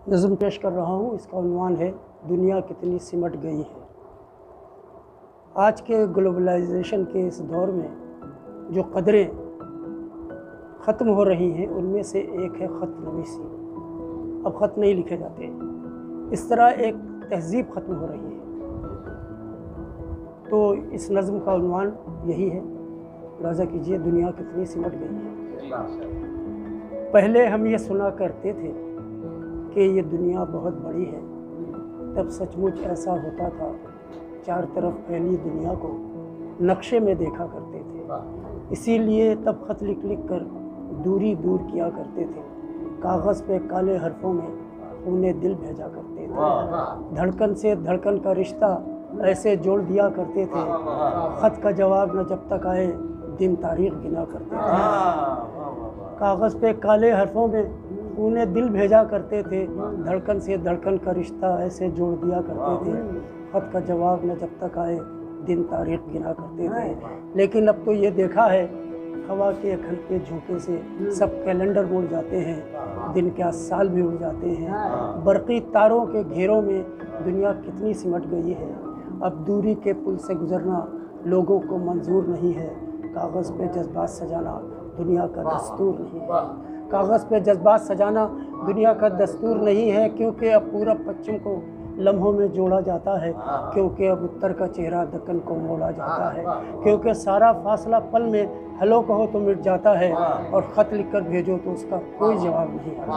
नज़्म पेश कर रहा हूँ। इसका उन्वान है दुनिया कितनी सिमट गई है। आज के ग्लोबलाइजेशन के इस दौर में जो कदरें ख़त्म हो रही हैं उनमें से एक है ख़त नवीसी। अब ख़त नहीं लिखे जाते, इस तरह एक तहज़ीब ख़त्म हो रही है। तो इस नज़्म का उन्वान यही है, अंदाज़ा कीजिए दुनिया कितनी सिमट गई है। पहले हम ये सुना करते थे कि ये दुनिया बहुत बड़ी है, तब सचमुच ऐसा होता था। चार तरफ फैली दुनिया को नक्शे में देखा करते थे, इसीलिए तब ख़त लिख लिख कर दूरी दूर किया करते थे। कागज़ पे काले हरफों में खूने दिल भेजा करते थे। धड़कन से धड़कन का रिश्ता ऐसे जोड़ दिया करते थे। ख़त का जवाब न जब तक आए दिन तारीख गिना करते थे। कागज़ पे काले हरफों में खूने दिल भेजा करते थे। धड़कन से धड़कन का रिश्ता ऐसे जोड़ दिया करते थे। ख़त का जवाब न जब तक आए दिन तारीख गिना करते थे। लेकिन अब तो ये देखा है, हवा के एक हल्के झोंके से सब कैलेंडर उड़ जाते हैं, दिन क्या साल भी उड़ जाते हैं। बरक़ी तारों के घेरों में दुनिया कितनी सिमट गई है। अब दूरी के पुल से गुज़रना लोगों को मंजूर नहीं है। कागज़ पे जज्बात सजाना दुनिया का दस्तूर नहीं है। कागज़ पे जज्बात सजाना दुनिया का दस्तूर नहीं है, क्योंकि अब पूरब पश्चिम को लम्हों में जोड़ा जाता है, क्योंकि अब उत्तर का चेहरा दक्कन को मोड़ा जाता है, क्योंकि सारा फासला पल में हेलो कहो तो मिट जाता है और ख़त लिख कर भेजो तो उसका कोई जवाब नहीं आता।